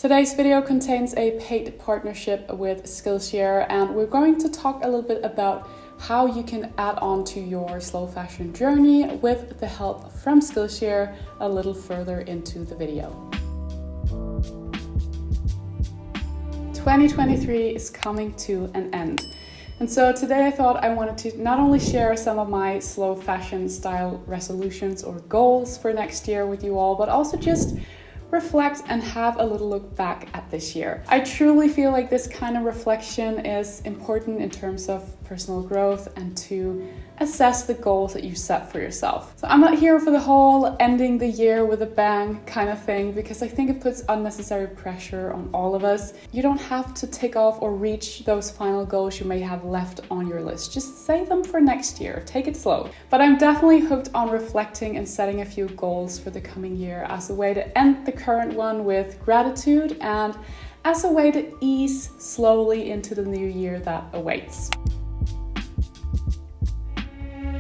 Today's video contains a paid partnership with Skillshare, and we're going to talk a little bit about how you can add on to your slow fashion journey with the help from Skillshare a little further into the video. 2023 is coming to an end. And so today I thought I wanted to not only share some of my slow fashion style resolutions or goals for next year with you all, but also just reflect and have a little look back at this year. I truly feel like this kind of reflection is important in terms of personal growth and to assess the goals that you set for yourself. So I'm not here for the whole ending the year with a bang kind of thing, because I think it puts unnecessary pressure on all of us. You don't have to tick off or reach those final goals you may have left on your list. Just save them for next year. Take it slow. But I'm definitely hooked on reflecting and setting a few goals for the coming year as a way to end the current one with gratitude and as a way to ease slowly into the new year that awaits.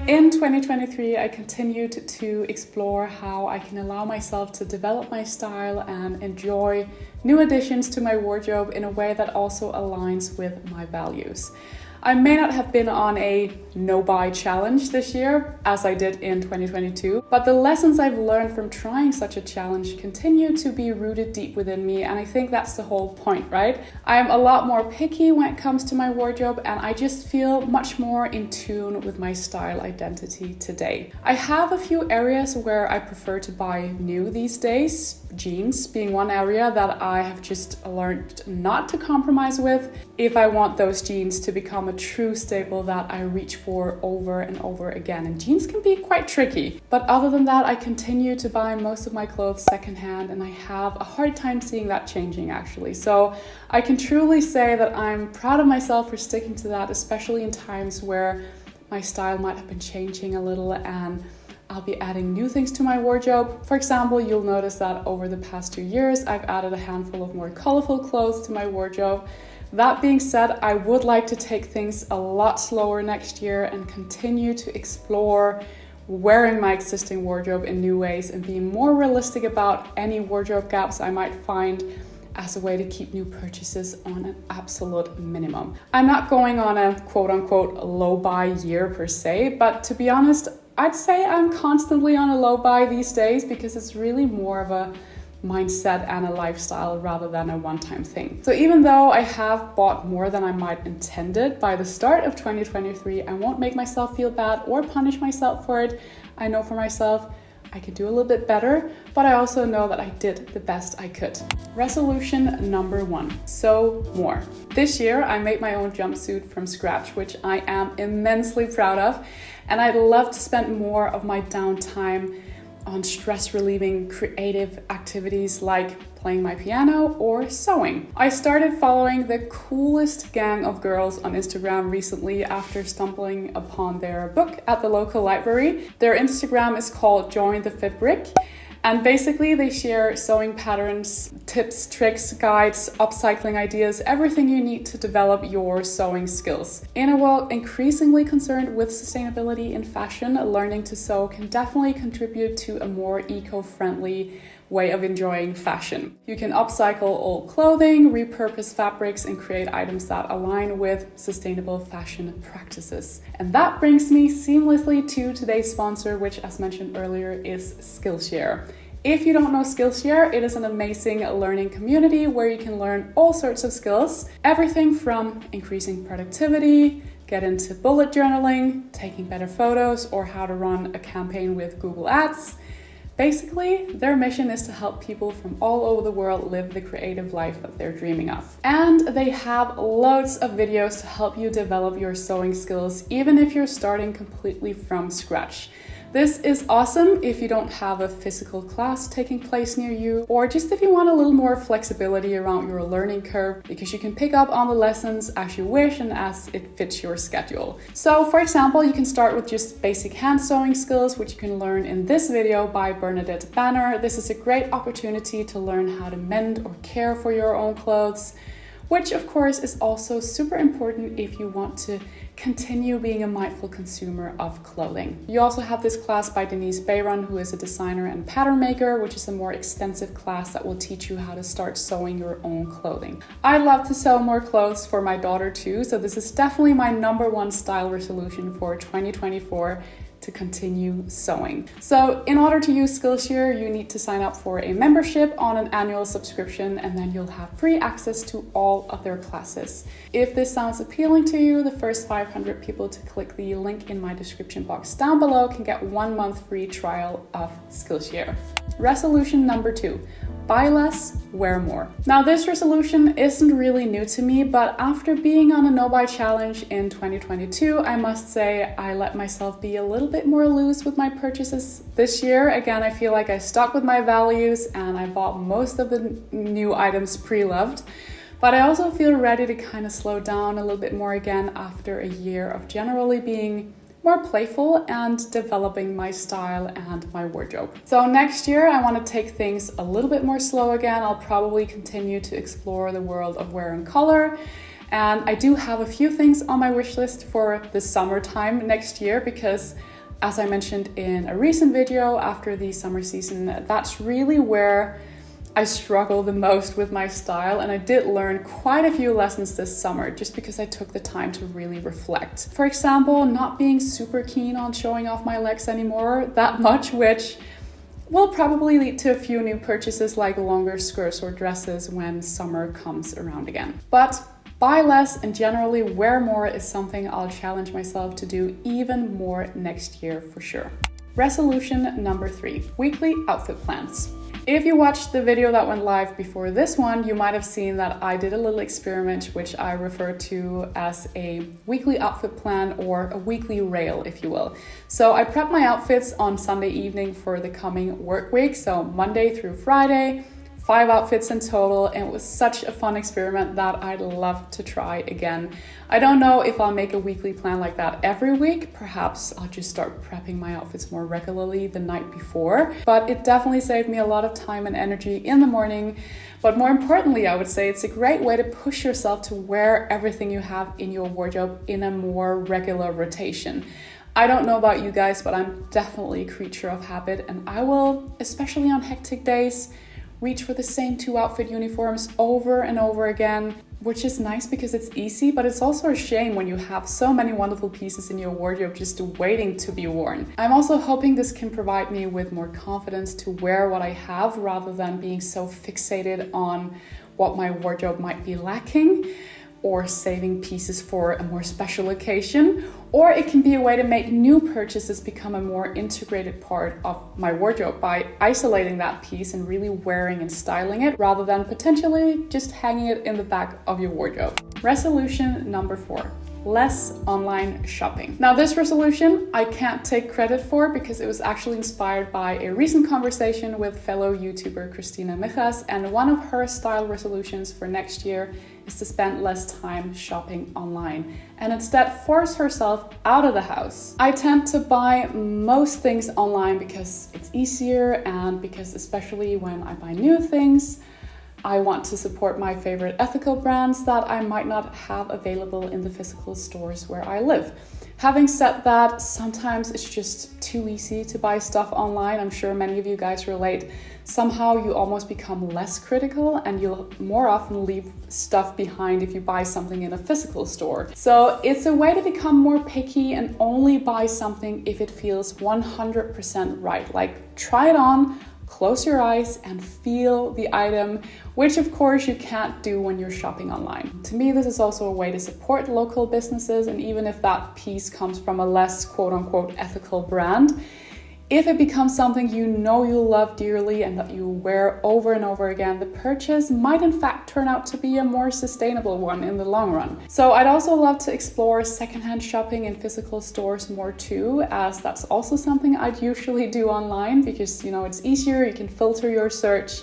In 2023, I continued to explore how I can allow myself to develop my style and enjoy new additions to my wardrobe in a way that also aligns with my values. I may not have been on a no-buy challenge this year, as I did in 2022, but the lessons I've learned from trying such a challenge continue to be rooted deep within me, and I think that's the whole point, right? I'm a lot more picky when it comes to my wardrobe, and I just feel much more in tune with my style identity today. I have a few areas where I prefer to buy new these days, jeans being one area that I have just learned not to compromise with if I want those jeans to become a true staple that I reach for over and over again. And jeans can be quite tricky. But other than that, I continue to buy most of my clothes secondhand, and I have a hard time seeing that changing actually. So I can truly say that I'm proud of myself for sticking to that, especially in times where my style might have been changing a little and I'll be adding new things to my wardrobe. For example, you'll notice that over the past 2 years, I've added a handful of more colorful clothes to my wardrobe. That being said, I would like to take things a lot slower next year and continue to explore wearing my existing wardrobe in new ways and being more realistic about any wardrobe gaps I might find as a way to keep new purchases on an absolute minimum. I'm not going on a quote-unquote low buy year per se, but to be honest, I'd say I'm constantly on a low buy these days because it's really more of a mindset and a lifestyle rather than a one-time thing. So even though I have bought more than I might intended by the start of 2023, I won't make myself feel bad or punish myself for it. I know for myself I could do a little bit better, but I also know that I did the best I could. Resolution number 1, sew more. This year I made my own jumpsuit from scratch, which I am immensely proud of, and I'd love to spend more of my downtime on stress-relieving creative activities like playing my piano or sewing. I started following the coolest gang of girls on Instagram recently after stumbling upon their book at the local library. Their Instagram is called Join the Fit Brick, and basically they share sewing patterns, tips, tricks, guides, upcycling ideas, everything you need to develop your sewing skills. In a world increasingly concerned with sustainability in fashion, learning to sew can definitely contribute to a more eco-friendly way of enjoying fashion. You can upcycle old clothing, repurpose fabrics, and create items that align with sustainable fashion practices. And that brings me seamlessly to today's sponsor, which, as mentioned earlier, is Skillshare. If you don't know Skillshare, it is an amazing learning community where you can learn all sorts of skills, everything from increasing productivity, get into bullet journaling, taking better photos, or how to run a campaign with Google Ads. Basically, their mission is to help people from all over the world live the creative life that they're dreaming of. And they have loads of videos to help you develop your sewing skills, even if you're starting completely from scratch. This is awesome if you don't have a physical class taking place near you, or just if you want a little more flexibility around your learning curve, because you can pick up on the lessons as you wish and as it fits your schedule. So for example, you can start with just basic hand sewing skills, which you can learn in this video by Bernadette Banner. This is a great opportunity to learn how to mend or care for your own clothes, which of course is also super important if you want to continue being a mindful consumer of clothing. You also have this class by Denise Bayron, who is a designer and pattern maker, which is a more extensive class that will teach you how to start sewing your own clothing. I love to sew more clothes for my daughter too, so this is definitely my #1 style resolution for 2024. To continue sewing. So in order to use Skillshare, you need to sign up for a membership on an annual subscription, and then you'll have free access to all of their classes. If this sounds appealing to you, the first 500 people to click the link in my description box down below can get 1 month free trial of Skillshare. Resolution number 2. Buy less, wear more. Now this resolution isn't really new to me, but after being on a no-buy challenge in 2022, I must say I let myself be a little bit more loose with my purchases this year. Again, I feel like I stuck with my values and I bought most of the new items pre-loved. But I also feel ready to kind of slow down a little bit more again after a year of generally being more playful and developing my style and my wardrobe. So next year I want to take things a little bit more slow again. I'll probably continue to explore the world of wear and color. And I do have a few things on my wish list for the summertime next year because, as I mentioned in a recent video, after the summer season, that's really where I struggle the most with my style, and I did learn quite a few lessons this summer just because I took the time to really reflect. For example, not being super keen on showing off my legs anymore that much, which will probably lead to a few new purchases like longer skirts or dresses when summer comes around again. But buy less and generally wear more is something I'll challenge myself to do even more next year for sure. Resolution number 3, weekly outfit plans. If you watched the video that went live before this one, you might have seen that I did a little experiment which I refer to as a weekly outfit plan or a weekly rail, if you will. So I prep my outfits on Sunday evening for the coming work week, so Monday through Friday, 5 outfits in total, and it was such a fun experiment that I'd love to try again. I don't know if I'll make a weekly plan like that every week. Perhaps I'll just start prepping my outfits more regularly the night before, but it definitely saved me a lot of time and energy in the morning. But more importantly, I would say it's a great way to push yourself to wear everything you have in your wardrobe in a more regular rotation. I don't know about you guys, but I'm definitely a creature of habit, and I will, especially on hectic days, reach for the same 2 outfit uniforms over and over again, which is nice because it's easy, but it's also a shame when you have so many wonderful pieces in your wardrobe just waiting to be worn. I'm also hoping this can provide me with more confidence to wear what I have rather than being so fixated on what my wardrobe might be lacking or saving pieces for a more special occasion. Or it can be a way to make new purchases become a more integrated part of my wardrobe by isolating that piece and really wearing and styling it rather than potentially just hanging it in the back of your wardrobe. Resolution number 4. Less online shopping. Now this resolution I can't take credit for because it was actually inspired by a recent conversation with fellow YouTuber Christina Mijas, and one of her style resolutions for next year is to spend less time shopping online and instead force herself out of the house. I tend to buy most things online because it's easier and because especially when I buy new things, I want to support my favorite ethical brands that I might not have available in the physical stores where I live. Having said that, sometimes it's just too easy to buy stuff online. I'm sure many of you guys relate. Somehow you almost become less critical and you'll more often leave stuff behind if you buy something in a physical store. So it's a way to become more picky and only buy something if it feels 100% right. Like try it on, close your eyes and feel the item, which of course you can't do when you're shopping online. To me, this is also a way to support local businesses, and even if that piece comes from a less quote-unquote ethical brand, if it becomes something you know you love dearly and that you wear over and over again, the purchase might in fact turn out to be a more sustainable one in the long run. So I'd also love to explore secondhand shopping in physical stores more too, as that's also something I'd usually do online because, it's easier, you can filter your search.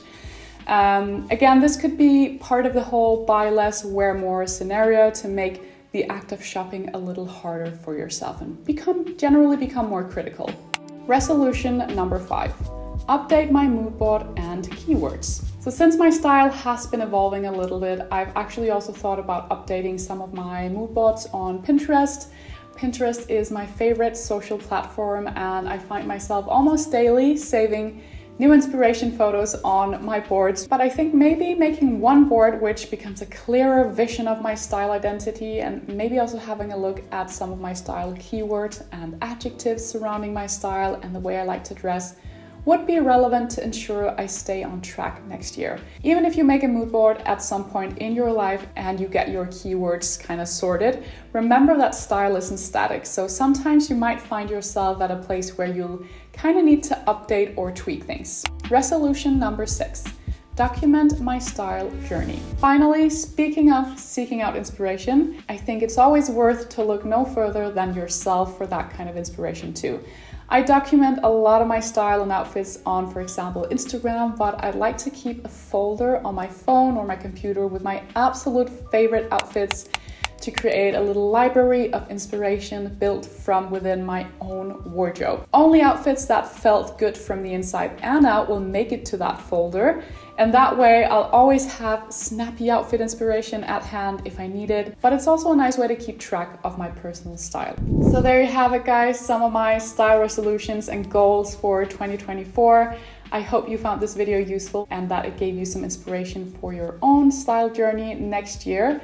Again, this could be part of the whole buy less, wear more scenario to make the act of shopping a little harder for yourself and generally become more critical. Resolution number 5, update my mood board and keywords. So since my style has been evolving a little bit, I've actually also thought about updating some of my mood boards on Pinterest. Pinterest is my favorite social platform, and I find myself almost daily saving new inspiration photos on my boards. But I think maybe making one board which becomes a clearer vision of my style identity, and maybe also having a look at some of my style keywords and adjectives surrounding my style and the way I like to dress, would be relevant to ensure I stay on track next year. Even if you make a mood board at some point in your life and you get your keywords kind of sorted, remember that style isn't static. So sometimes you might find yourself at a place where you'll kind of need to update or tweak things. Resolution number 6. Document my style journey. Finally, speaking of seeking out inspiration, I think it's always worth to look no further than yourself for that kind of inspiration too. I document a lot of my style and outfits on, for example, Instagram, but I'd like to keep a folder on my phone or my computer with my absolute favorite outfits to create a little library of inspiration built from within my own wardrobe. Only outfits that felt good from the inside and out will make it to that folder, and that way I'll always have snappy outfit inspiration at hand if I need it, but it's also a nice way to keep track of my personal style. So there you have it, guys, some of my style resolutions and goals for 2024. I hope you found this video useful and that it gave you some inspiration for your own style journey next year.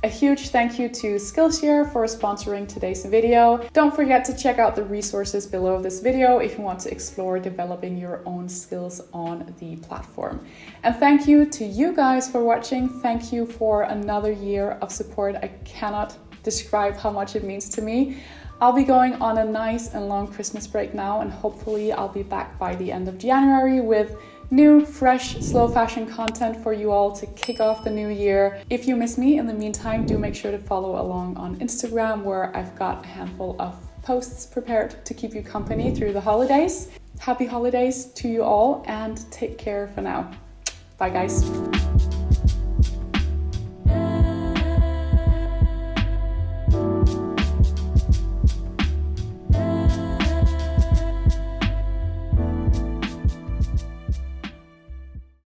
A huge thank you to Skillshare for sponsoring today's video. Don't forget to check out the resources below this video if you want to explore developing your own skills on the platform. And thank you to you guys for watching. Thank you for another year of support. I cannot describe how much it means to me. I'll be going on a nice and long Christmas break now, and hopefully I'll be back by the end of January with new, fresh, slow fashion content for you all to kick off the new year. If you miss me in the meantime, do make sure to follow along on Instagram, where I've got a handful of posts prepared to keep you company through the holidays. Happy holidays to you all, and take care for now. Bye, guys.